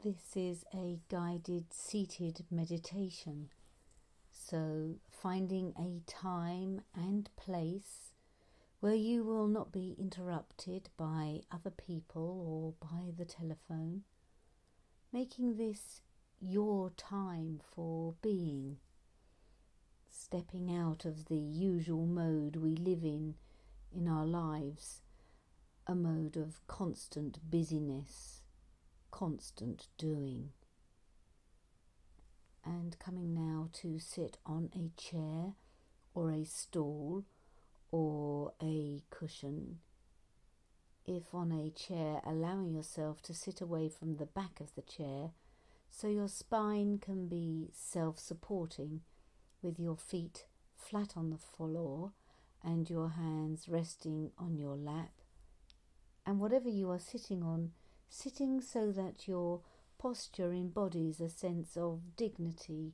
This is a guided seated meditation, so finding a time and place where you will not be interrupted by other people or by the telephone, making this your time for being, stepping out of the usual mode we live in our lives, a mode of constant busyness, constant doing. And coming now to sit on a chair or a stool or a cushion. If on a chair, allowing yourself to sit away from the back of the chair so your spine can be self-supporting, with your feet flat on the floor and your hands resting on your lap. And whatever you are sitting on, sitting so that your posture embodies a sense of dignity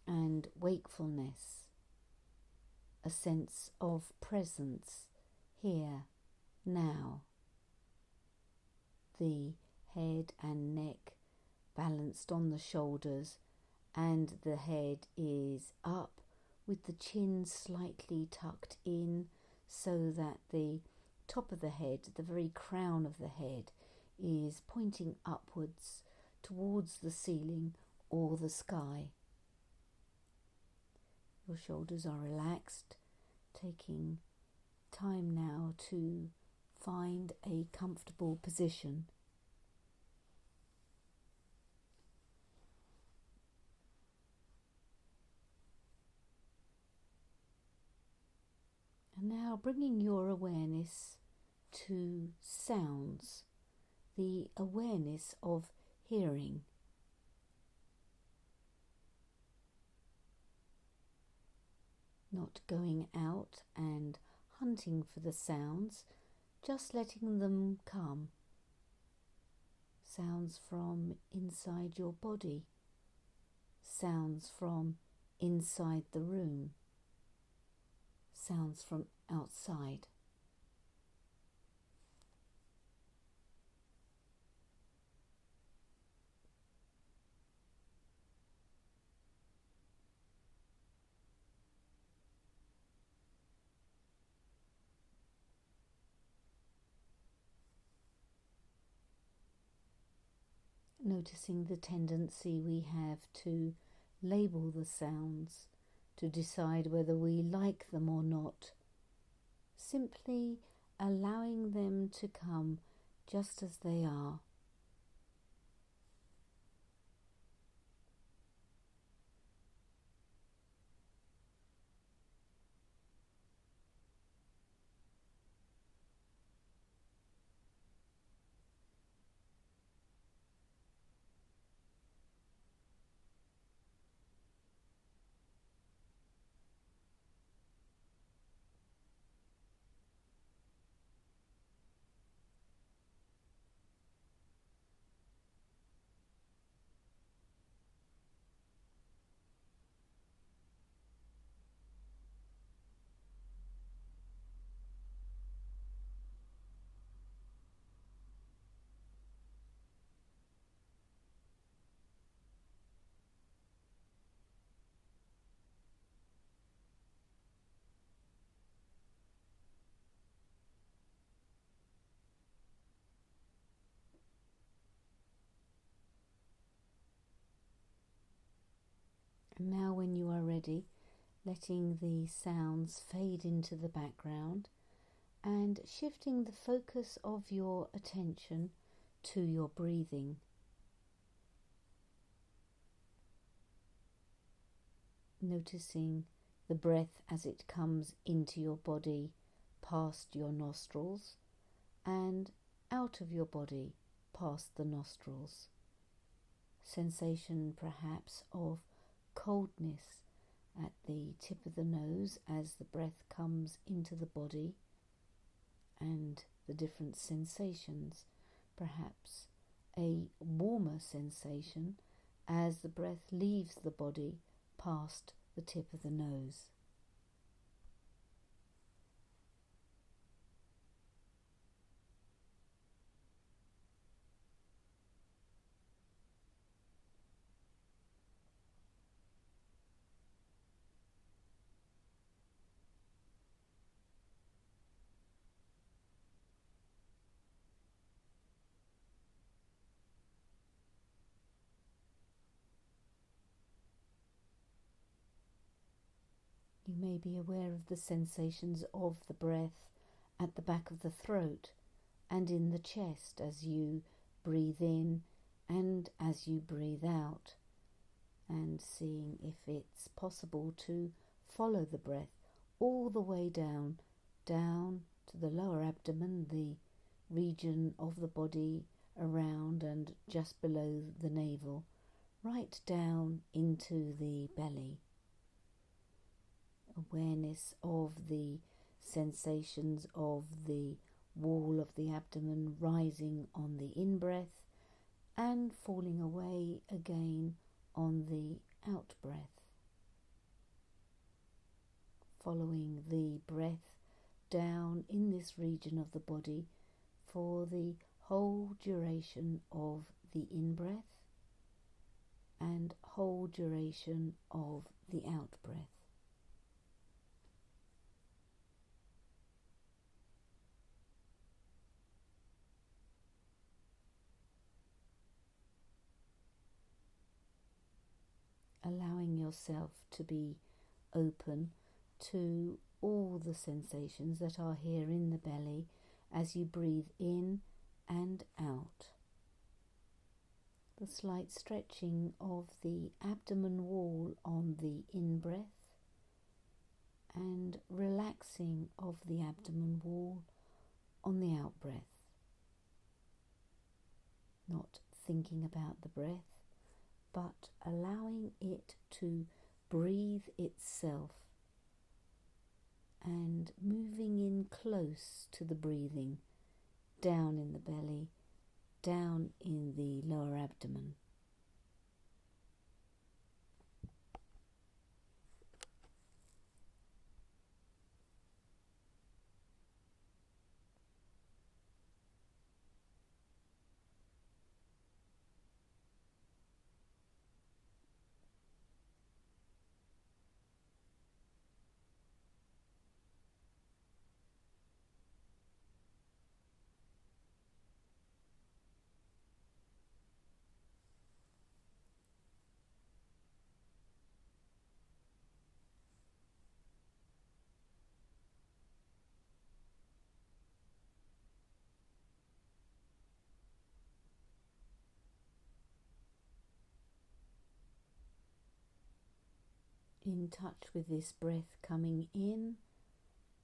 and wakefulness, a sense of presence here, now. The head and neck balanced on the shoulders, and the head is up with the chin slightly tucked in so that the top of the head, the very crown of the head, is pointing upwards towards the ceiling or the sky. Your shoulders are relaxed, taking time now to find a comfortable position. And now bringing your awareness to sounds, the awareness of hearing. Not going out and hunting for the sounds, just letting them come. Sounds from inside your body, sounds from inside the room, sounds from outside. Noticing the tendency we have to label the sounds, to decide whether we like them or not. Simply allowing them to come just as they are. And now when you are ready, letting the sounds fade into the background and shifting the focus of your attention to your breathing. Noticing the breath as it comes into your body past your nostrils and out of your body past the nostrils. Sensation perhaps of coldness at the tip of the nose as the breath comes into the body, and the different sensations, perhaps a warmer sensation as the breath leaves the body past the tip of the nose. may be aware of the sensations of the breath at the back of the throat and in the chest as you breathe in and as you breathe out, and seeing if it's possible to follow the breath all the way down to the lower abdomen, the region of the body around and just below the navel, right down into the belly. Awareness of the sensations of the wall of the abdomen rising on the in-breath and falling away again on the out-breath. Following the breath down in this region of the body for the whole duration of the in-breath and whole duration of the out-breath. Allowing yourself to be open to all the sensations that are here in the belly as you breathe in and out. The slight stretching of the abdomen wall on the in-breath and relaxing of the abdomen wall on the out-breath. Not thinking about the breath, but allowing it to breathe itself and moving in close to the breathing, down in the belly, down in the lower abdomen. In touch with this breath coming in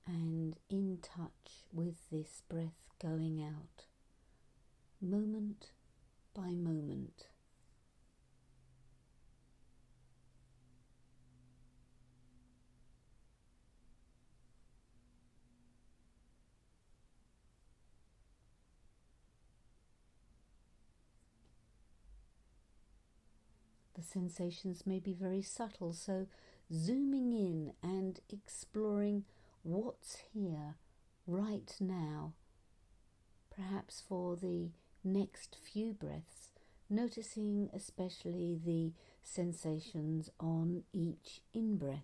and in touch with this breath going out, moment by moment. The sensations may be very subtle, so zooming in and exploring what's here right now, perhaps for the next few breaths, noticing especially the sensations on each in-breath.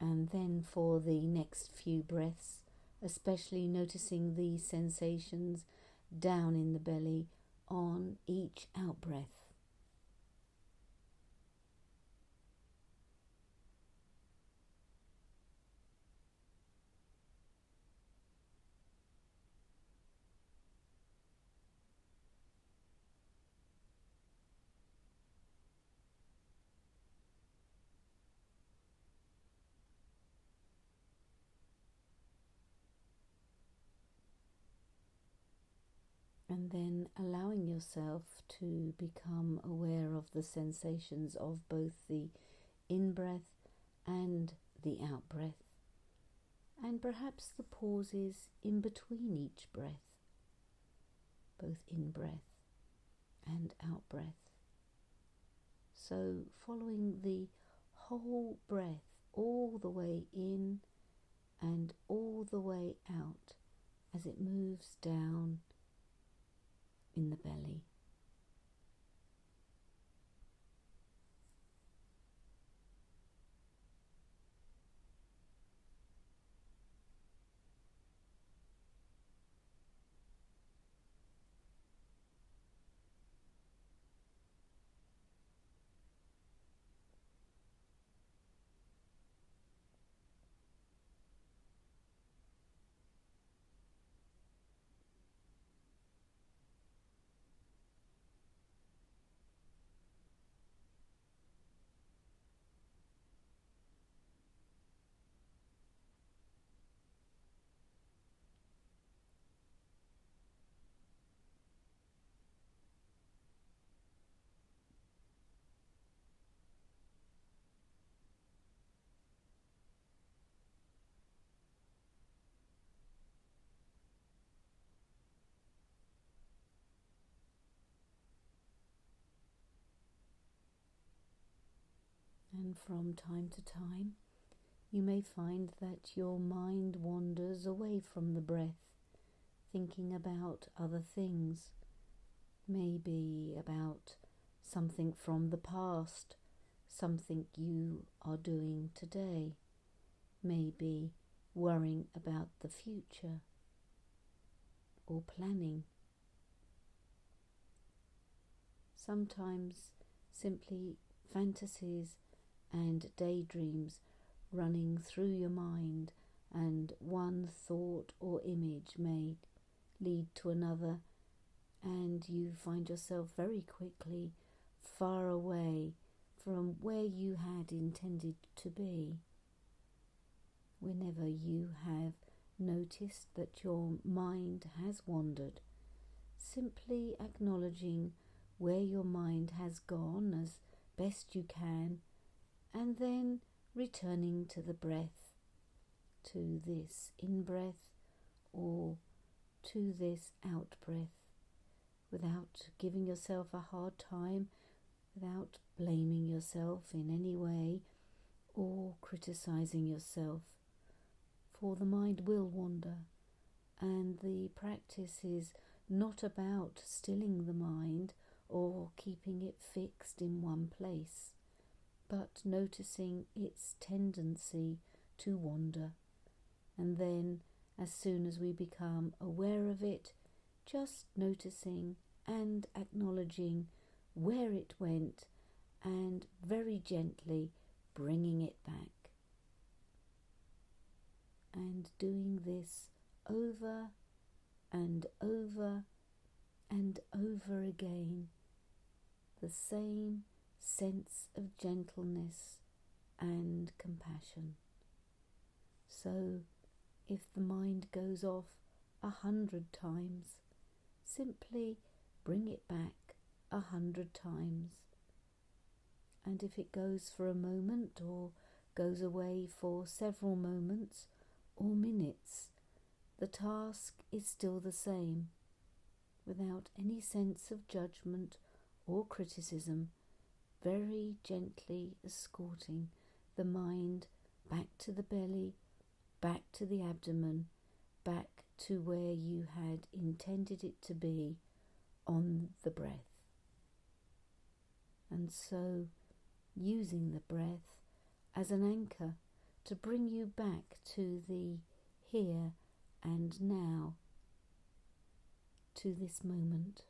And then for the next few breaths, especially noticing the sensations down in the belly on each out-breath. And then allowing yourself to become aware of the sensations of both the in-breath and the out-breath, and perhaps the pauses in between each breath, both in-breath and out-breath. So following the whole breath all the way in and all the way out as it moves down in the belly. And from time to time, you may find that your mind wanders away from the breath, thinking about other things, maybe about something from the past, something you are doing today, maybe worrying about the future or planning. Sometimes simply fantasies and daydreams running through your mind, and one thought or image may lead to another, and you find yourself very quickly far away from where you had intended to be. Whenever you have noticed that your mind has wandered, simply acknowledging where your mind has gone as best you can, and then returning to the breath, to this in-breath or to this out-breath, without giving yourself a hard time, without blaming yourself in any way or criticizing yourself, for the mind will wander, and the practice is not about stilling the mind or keeping it fixed in one place, but noticing its tendency to wander, and then as soon as we become aware of it, just noticing and acknowledging where it went and very gently bringing it back. And doing this over and over and over again, the same sense of gentleness and compassion. So if the mind goes off 100 times, simply bring it back 100 times. And if it goes for a moment or goes away for several moments or minutes, the task is still the same, without any sense of judgment or criticism, very gently escorting the mind back to the belly, back to the abdomen, back to where you had intended it to be on the breath. And so, using the breath as an anchor to bring you back to the here and now, to this moment.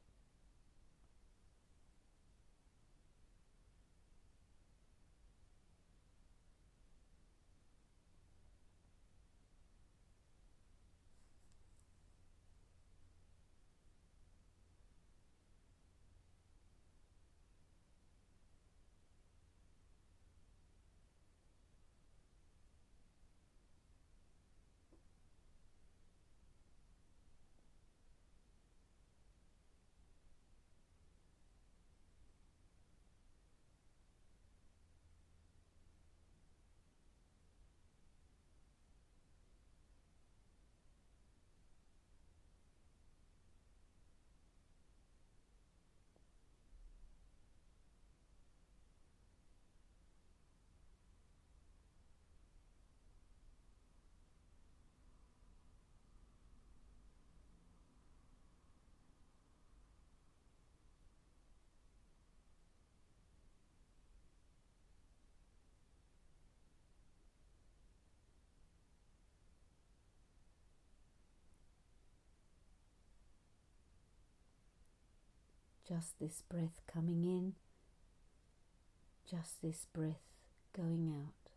Just this breath coming in, just this breath going out.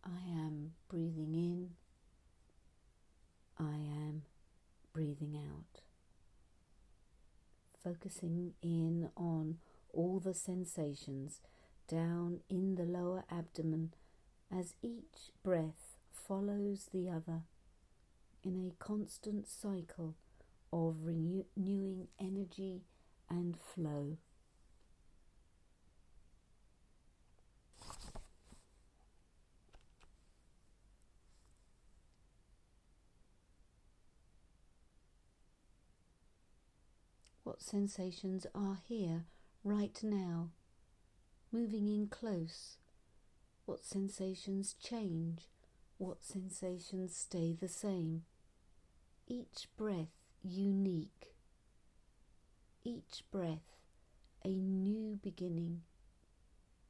I am breathing in, I am breathing out. Focusing in on all the sensations down in the lower abdomen as each breath follows the other in a constant cycle of renewing energy and flow. What sensations are here right now? moving in close. What sensations change? What sensations stay the same? Each breath unique. Each breath a new beginning.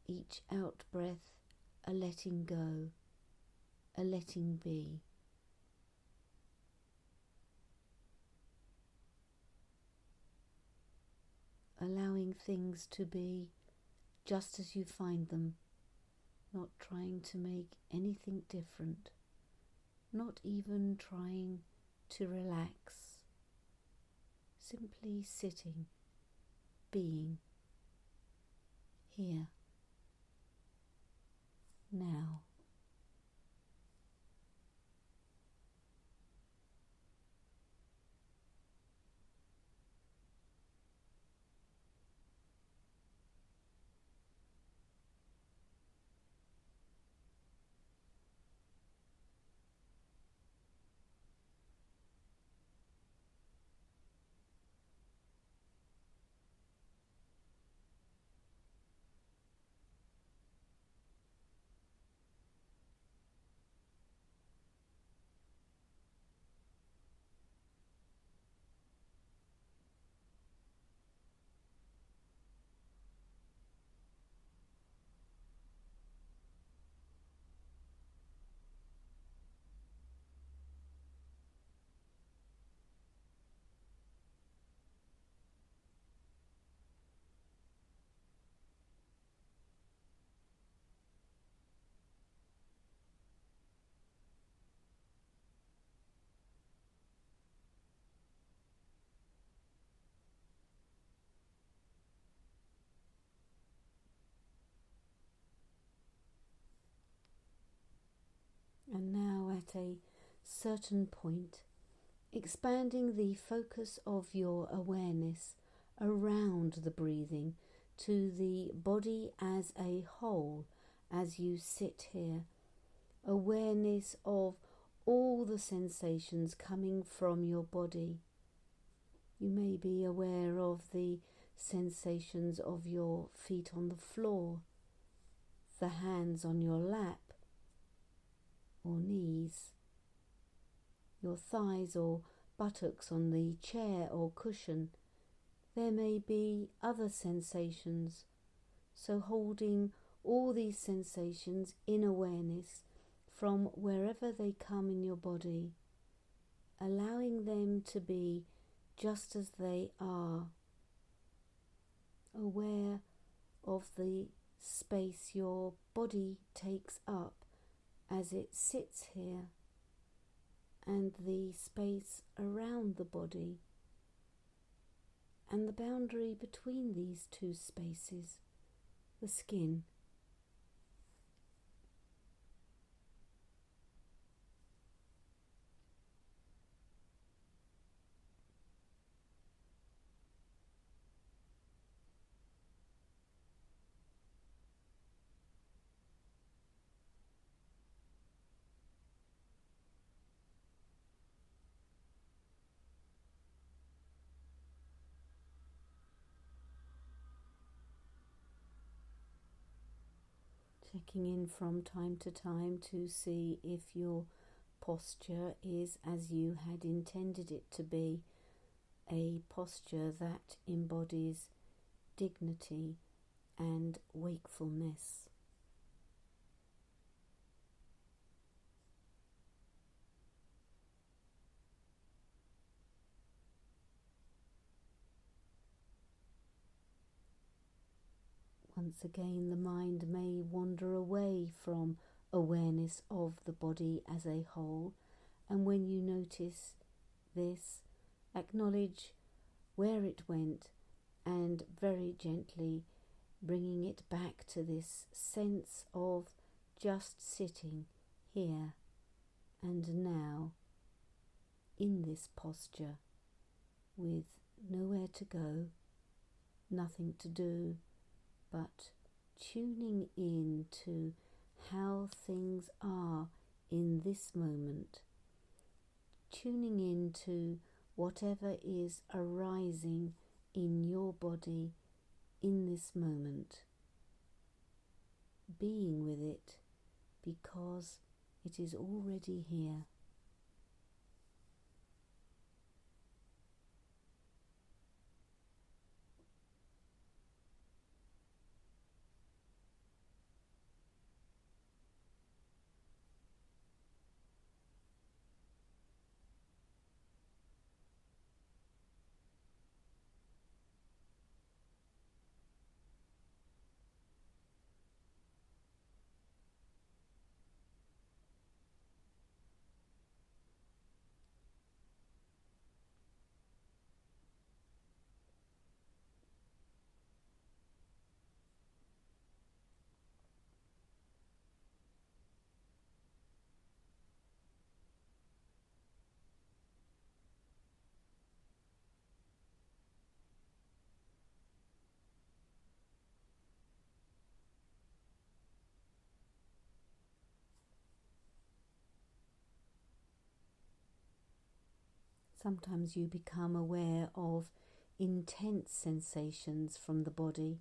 Each out-breath a letting go, a letting be. Allowing things to be just as you find them, not trying to make anything different, not even trying to relax, simply sitting, being, here, now. And now at a certain point, expanding the focus of your awareness around the breathing to the body as a whole as you sit here. Awareness of all the sensations coming from your body. You may be aware of the sensations of your feet on the floor, the hands on your lap or knees, your thighs or buttocks on the chair or cushion. There may be other sensations, so holding all these sensations in awareness from wherever they come in your body, allowing them to be just as they are, aware of the space your body takes up as it sits here, and the space around the body, and the boundary between these two spaces, the skin. Checking in from time to time to see if your posture is as you had intended it to be, a posture that embodies dignity and wakefulness. Once again, the mind may wander away from awareness of the body as a whole, and when you notice this, acknowledge where it went and very gently bringing it back to this sense of just sitting here and now in this posture with nowhere to go, nothing to do, but tuning in to how things are in this moment, tuning in to whatever is arising in your body in this moment. being with it because it is already here. Sometimes you become aware of intense sensations from the body.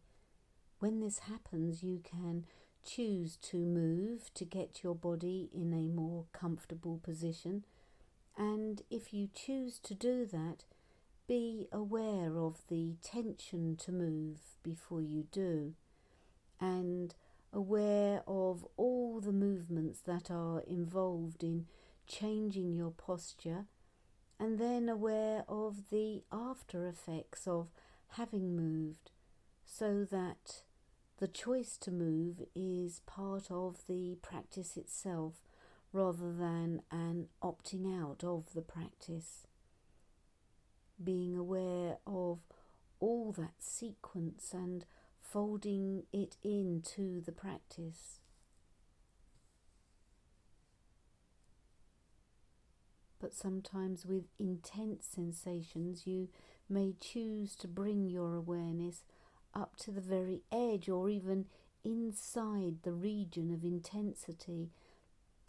When this happens, you can choose to move to get your body in a more comfortable position. And if you choose to do that, be aware of the tension to move before you do, and aware of all the movements that are involved in changing your posture, and then aware of the after effects of having moved, so that the choice to move is part of the practice itself rather than an opting out of the practice. Being aware of all that sequence and folding it into the practice. But sometimes with intense sensations you may choose to bring your awareness up to the very edge or even inside the region of intensity.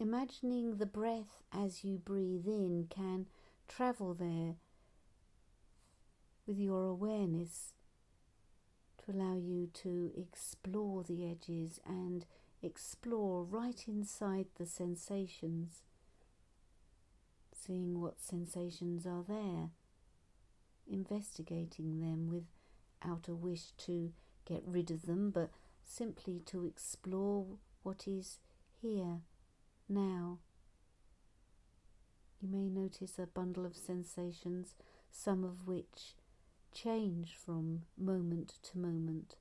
Imagining the breath as you breathe in can travel there with your awareness to allow you to explore the edges and explore right inside the sensations, seeing what sensations are there, investigating them without a wish to get rid of them, but simply to explore what is here, now. You may notice a bundle of sensations, some of which change from moment to moment,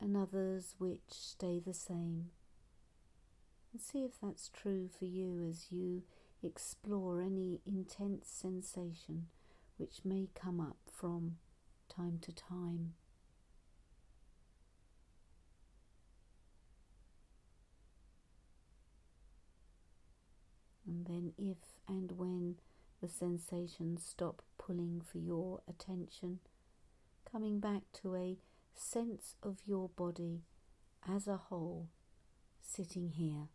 and others which stay the same. And see if that's true for you as you explore any intense sensation which may come up from time to time. And then if and when the sensations stop pulling for your attention, coming back to a sense of your body as a whole, sitting here.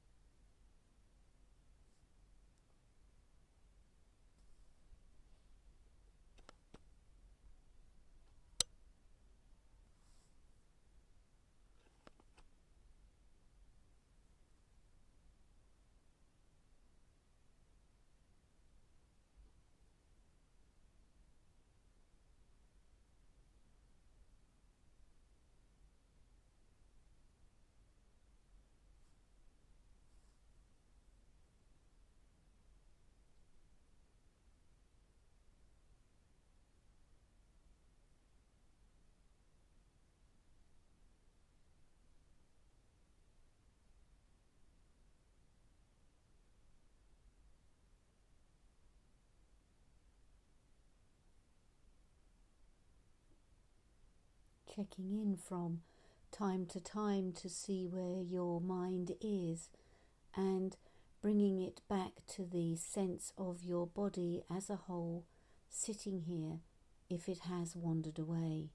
Checking in from time to time to see where your mind is and bringing it back to the sense of your body as a whole, sitting here if it has wandered away.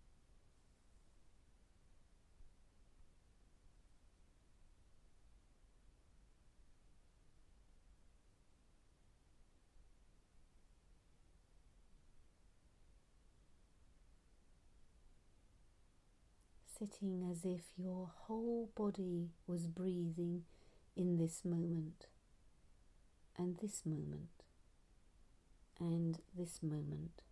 sitting as if your whole body was breathing in this moment, and this moment, and this moment.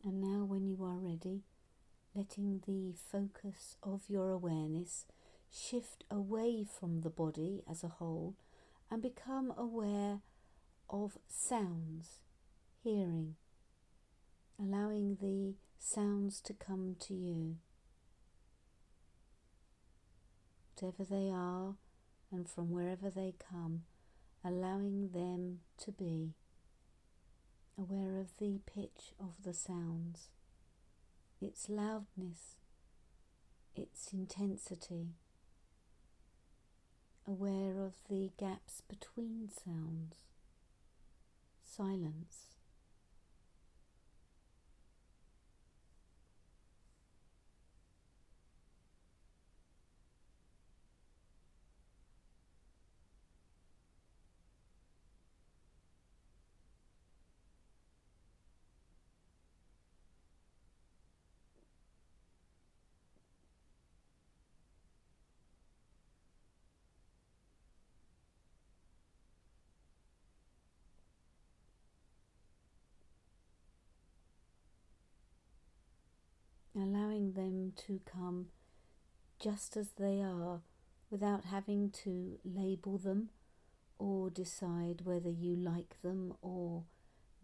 And now, when you are ready, letting the focus of your awareness shift away from the body as a whole and become aware of sounds, hearing, allowing the sounds to come to you, whatever they are and from wherever they come, allowing them to be. Aware of the pitch of the sounds, its loudness, its intensity. Aware of the gaps between sounds, silence. Allowing them to come just as they are without having to label them or decide whether you like them or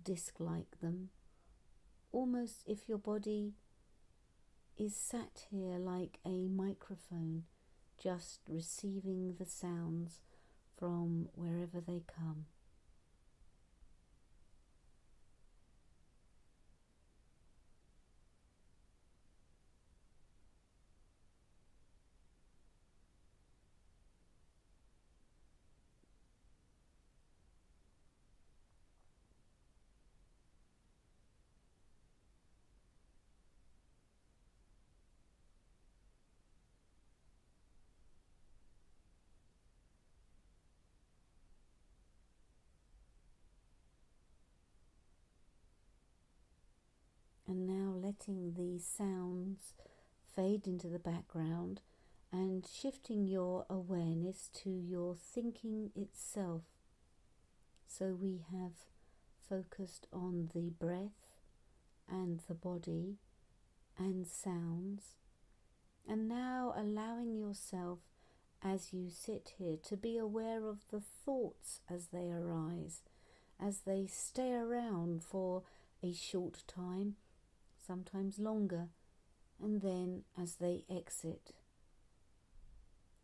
dislike them. Almost if your body is sat here like a microphone, just receiving the sounds from wherever they come. And now letting the sounds fade into the background and shifting your awareness to your thinking itself. So we have focused on the breath and the body and sounds, and now allowing yourself as you sit here to be aware of the thoughts as they arise, as they stay around for a short time, sometimes longer, and then as they exit.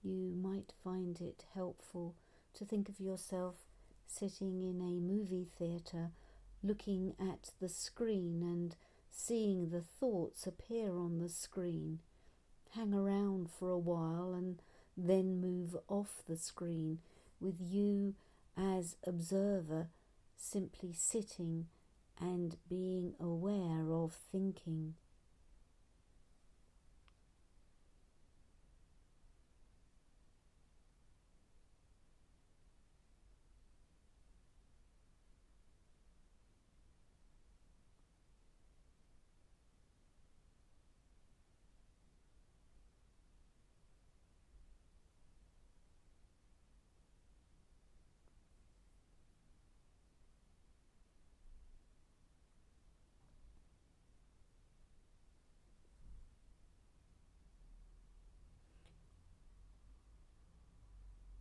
You might find it helpful to think of yourself sitting in a movie theatre, looking at the screen and seeing the thoughts appear on the screen, hang around for a while and then move off the screen, with you as observer simply sitting and being aware of thinking.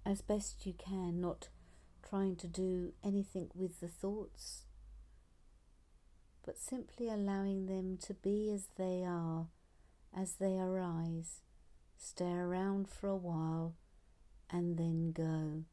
as best you can, not trying to do anything with the thoughts, but simply allowing them to be as they are, as they arise. Stay around for a while and then go.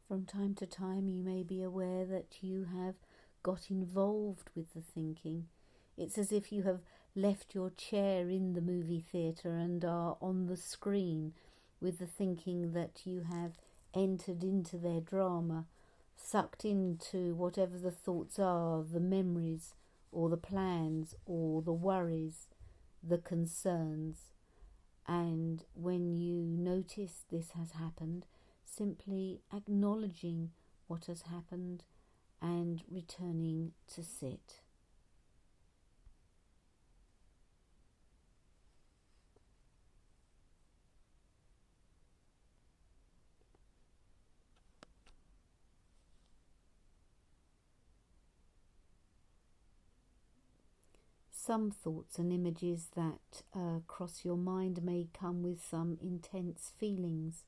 From time to time, you may be aware that you have got involved with the thinking. It's as if you have left your chair in the movie theatre and are on the screen with the thinking that you have entered into their drama, sucked into whatever the thoughts are, the memories or the plans or the worries, the concerns. And when you notice this has happened, simply acknowledging what has happened and returning to sit. Some thoughts and images that cross your mind may come with some intense feelings,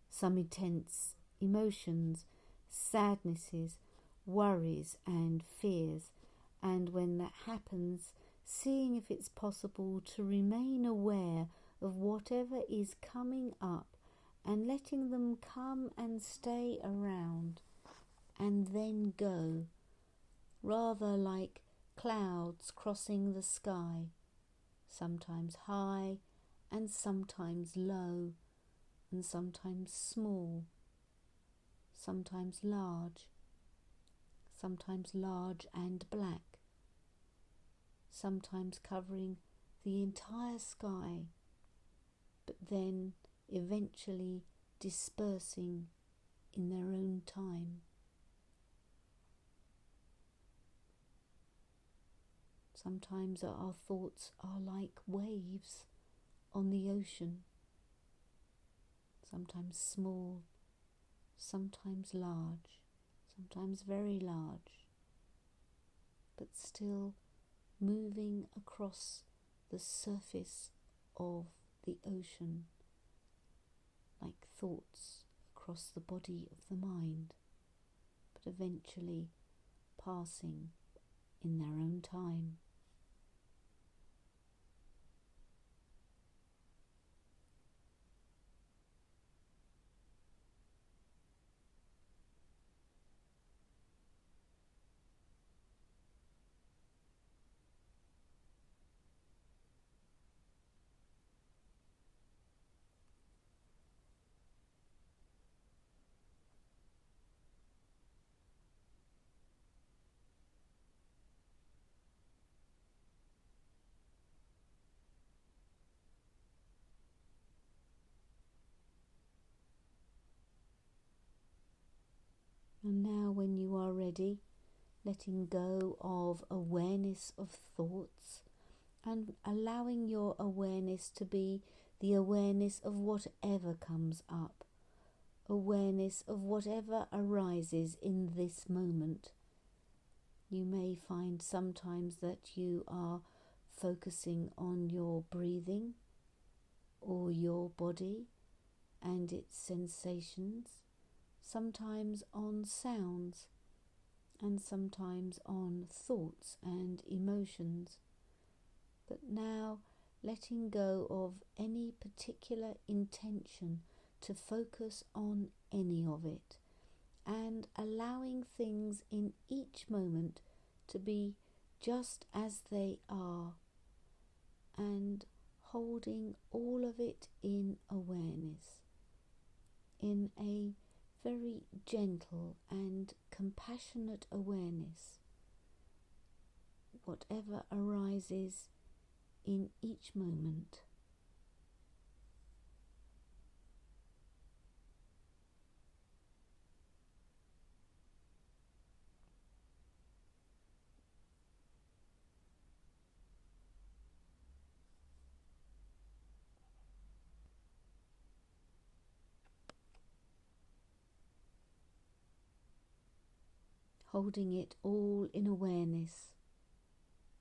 some intense emotions, sadnesses, worries and fears. And when that happens, seeing if it's possible to remain aware of whatever is coming up and letting them come and stay around and then go, rather like clouds crossing the sky, sometimes high and sometimes low, and sometimes small, sometimes large and black, sometimes covering the entire sky, but then eventually dispersing in their own time. Sometimes our thoughts are like waves on the ocean, sometimes small, sometimes large, sometimes very large, but still moving across the surface of the ocean, like thoughts across the body of the mind, but eventually passing in their own time. And now, when you are ready, letting go of awareness of thoughts and allowing your awareness to be the awareness of whatever comes up, awareness of whatever arises in this moment. You may find sometimes that you are focusing on your breathing or your body and its sensations, sometimes on sounds, and sometimes on thoughts and emotions. But now letting go of any particular intention to focus on any of it, and allowing things in each moment to be just as they are, and holding all of it in awareness, in a very gentle and compassionate awareness, whatever arises in each moment. holding it all in awareness.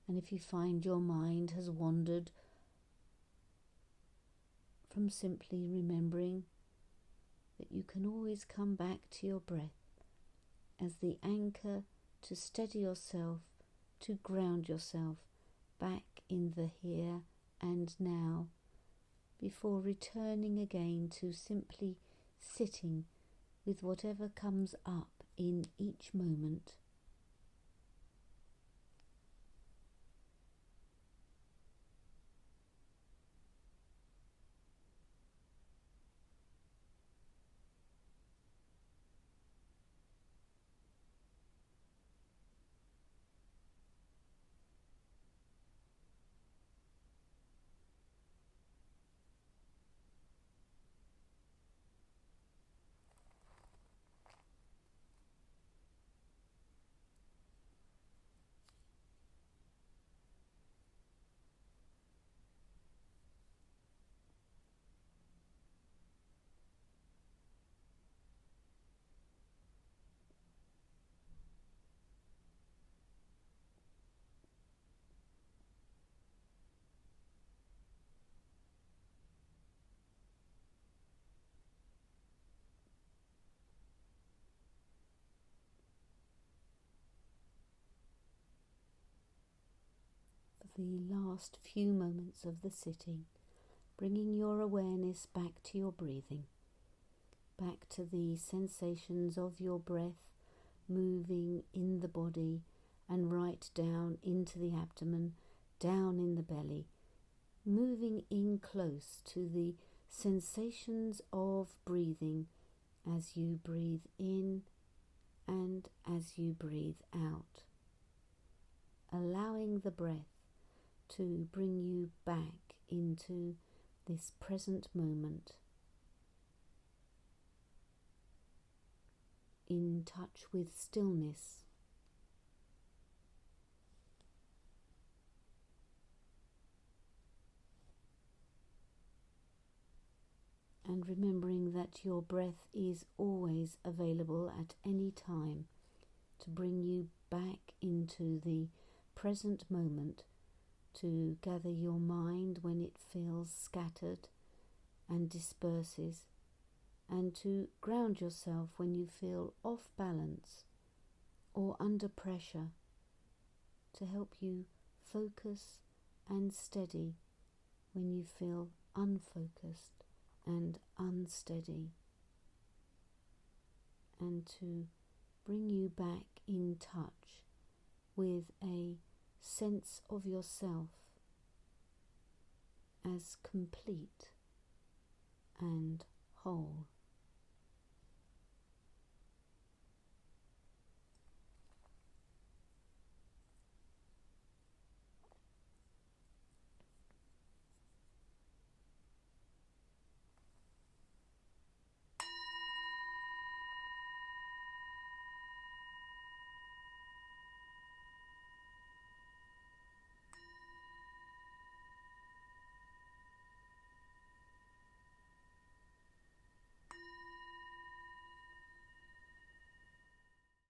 And if you find your mind has wandered from simply remembering, that you can always come back to your breath as the anchor to steady yourself, to ground yourself back in the here and now, before returning again to simply sitting with whatever comes up in each moment. For the last few moments of the sitting, bringing your awareness back to your breathing, back to the sensations of your breath moving in the body and right down into the abdomen, down in the belly, moving in close to the sensations of breathing as you breathe in and as you breathe out, allowing the breath to bring you back into this present moment, in touch with stillness, and remembering that your breath is always available at any time to bring you back into the present moment, to gather your mind when it feels scattered and disperses, and to ground yourself when you feel off balance or under pressure, to help you focus and steady when you feel unfocused and unsteady, and to bring you back in touch with a sense of yourself as complete and whole.